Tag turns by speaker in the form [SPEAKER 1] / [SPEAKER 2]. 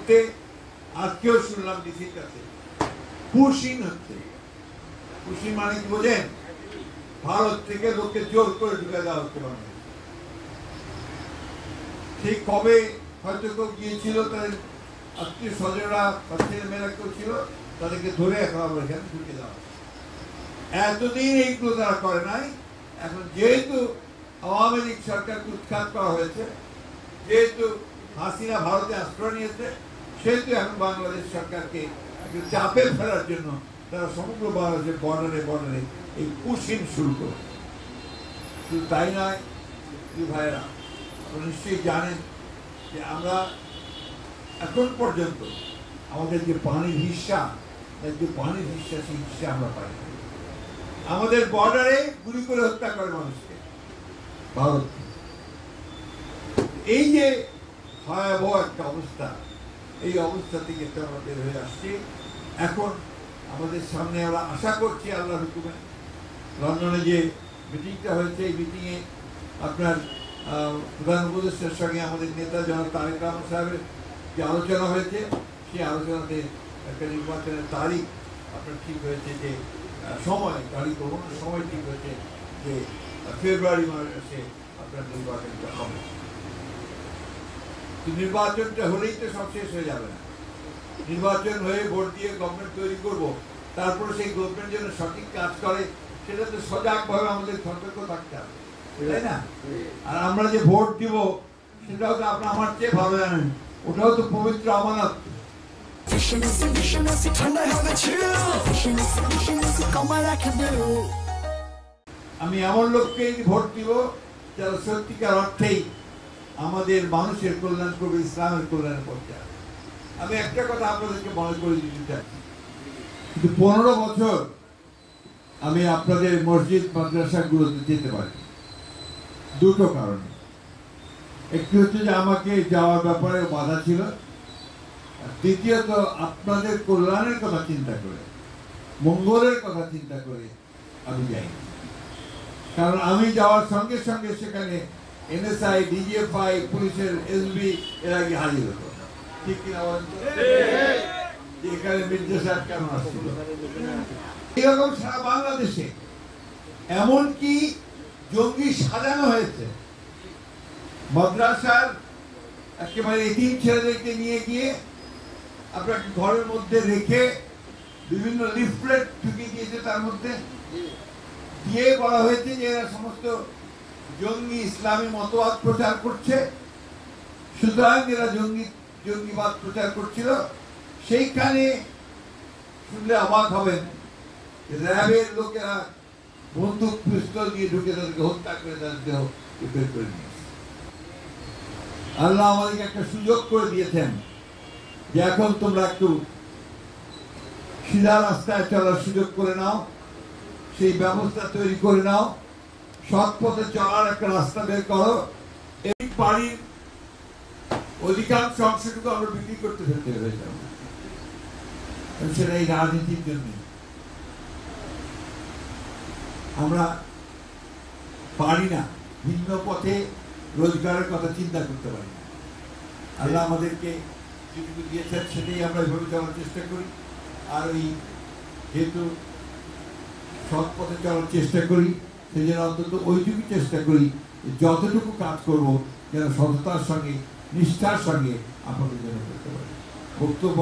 [SPEAKER 1] মুহূর্তে আজকেও শুনলাম ডিসির কাছে পুশিং হচ্ছে। পুশিং মানে কি বোঝেন? ভারত থেকে লোককে জোর করে ঢুকে দেওয়া হচ্ছে বাংলাদেশে। ঠিক কবে হয়তো কেউ গিয়েছিল, তাদের আত্মীয় স্বজনরা বা ছেলে মেয়েরা কেউ ছিল, তাদেরকে ধরে এখন আবার এখানে ঢুকে দেওয়া। এতদিন এইগুলো তারা করে নাই। এখন যেহেতু আওয়ামী লীগ সরকারকে উৎখাত করা হয়েছে, যেহেতু হাসিনা ভারতে আশ্রয় নিয়েছে, সেহেতু এখন বাংলাদেশ সরকারকে একটু চাপে ফেলার জন্য তারা সমগ্র বাংলাদেশের বর্ডারে এই পুশিং শুরু করে। শুধু তাই নয় ভাইয়েরা, আপনারা নিশ্চয়ই জানেন যে আমরা এখন পর্যন্ত আমাদের যে পানির হিস্সা, সেই হিস্সা আমরা পাই। আমাদের বর্ডারে গুলি করে হত্যা করে মানুষকে ভারত। এই যে ভয়াবহ একটা অবস্থা, এই অবস্থা থেকে তো আমরা বের হয়ে আসছি। এখন আমাদের সামনে আমরা আশা করছি আল্লাহর হুকুমে লন্ডনে যে মিটিংটা হয়েছে, এই মিটিংয়ে আপনার প্রধান উপদেষ্টার সঙ্গে আমাদের নেতা জনাব তারেক রহমান সাহেবের যে আলোচনা হয়েছে, সেই আলোচনাতে একটা নির্বাচনের তারিখ আপনার ঠিক হয়েছে, যে সময় তারিখ সময় ঠিক হয়েছে যে ফেব্রুয়ারি মাসে আপনার নির্বাচনটা হবে। নির্বাচনটা হলেই তো সব শেষ হয়ে যাবে না। নির্বাচন হয়ে ভোট দিয়ে গভর্নমেন্ট তৈরি করব, তারপরে সেই গভর্নমেন্ট যেন সঠিক কাজ করে সেটা তো সজাগভাবে আমাদের সতর্ক থাকতে হবে, তাই না? আর আমরা যে ভোট দিব সেটাও তো আপনি আমার চেয়ে ভালো জানেন, ওটাও তো পবিত্র আমানত। আমি এমন লোককেই ভোট দিব যারা সত্যিকার অর্থেই আমাদের মানুষের কল্যাণ করবে, ইসলামের কল্যাণ করতে। আমি একটা কথা আপনাদেরকে মনে করে দিতে চাই, কিন্তু 15 বছর আমি আপনাদের মসজিদ মাদ্রাসাগুলোতে যেতে পারি দুটো কারণে। একটি হচ্ছে যে আমাকে যাওয়ার ব্যাপারে বাধা ছিল, আর দ্বিতীয়ত আপনাদের কল্যাণের কথা চিন্তা করে, মঙ্গলের কথা চিন্তা করে আমি যাই। কারণ আমি যাওয়ার সঙ্গে সঙ্গে সেখানে NSI, DGFI, পুলিশের SB এরা গিয়ে হাজির হতো। ঠিক কিনা বলেন? এখানে মির্জা সাহেব কেমন আসছিল? এরকম সারা বাংলাদেশে এমনকি জঙ্গি সাজানো হয়েছে। মাদ্রাসার একেবারে এতিম ছেলেদেরকে নিয়ে গিয়ে আপনার ঘরের মধ্যে রেখে বিভিন্ন লিফলেট ঢুকিয়ে দিয়েছে, তার মধ্যে দিয়ে বলা হয়েছে যে এরা সমস্ত জঙ্গি ইসলামী মতবাদ প্রচার করছে, সুতরাং এরা জঙ্গিবাদ প্রচার করছিল। সেইখানে শুনলে অবাক হবেন, র্যাবের লোকেরা বন্দুক পিস্তল দিয়ে ঢুকে তাদেরকে হত্যা করে তাদের দেহ বের করে নিয়েছে। আল্লাহ আমাদেরকে একটা সুযোগ করে দিয়েছেন যে এখন তোমরা একটু সিধা রাস্তায় চলার সুযোগ করে নাও, সেই ব্যবস্থা তৈরি করে নাও, সৎ পথে চলার একটা রাস্তা বের করো। এই বাড়ির অধিকাংশ অংশটুকু আমরা বিক্রি করতে ফেলতে হয়ে যাবো, সেটা এই রাজনীতির জন্য। আমরা পারি না, ভিন্ন পথে রোজগারের কথা চিন্তা করতে পারি না। আল্লাহ আমাদেরকে যেটুকু দিয়েছেন সেটাই আমরা এভাবে চলার চেষ্টা করি। আর ওই যেহেতু সৎ পথে চলার চেষ্টা করি, সেই জন্য অন্তত ওইটুকু চেষ্টা করি যতটুকু কাজ করবো যেন সততার সঙ্গে, নিষ্ঠার সঙ্গে আপনাদের জন্য করতে পারি। বক্তব্য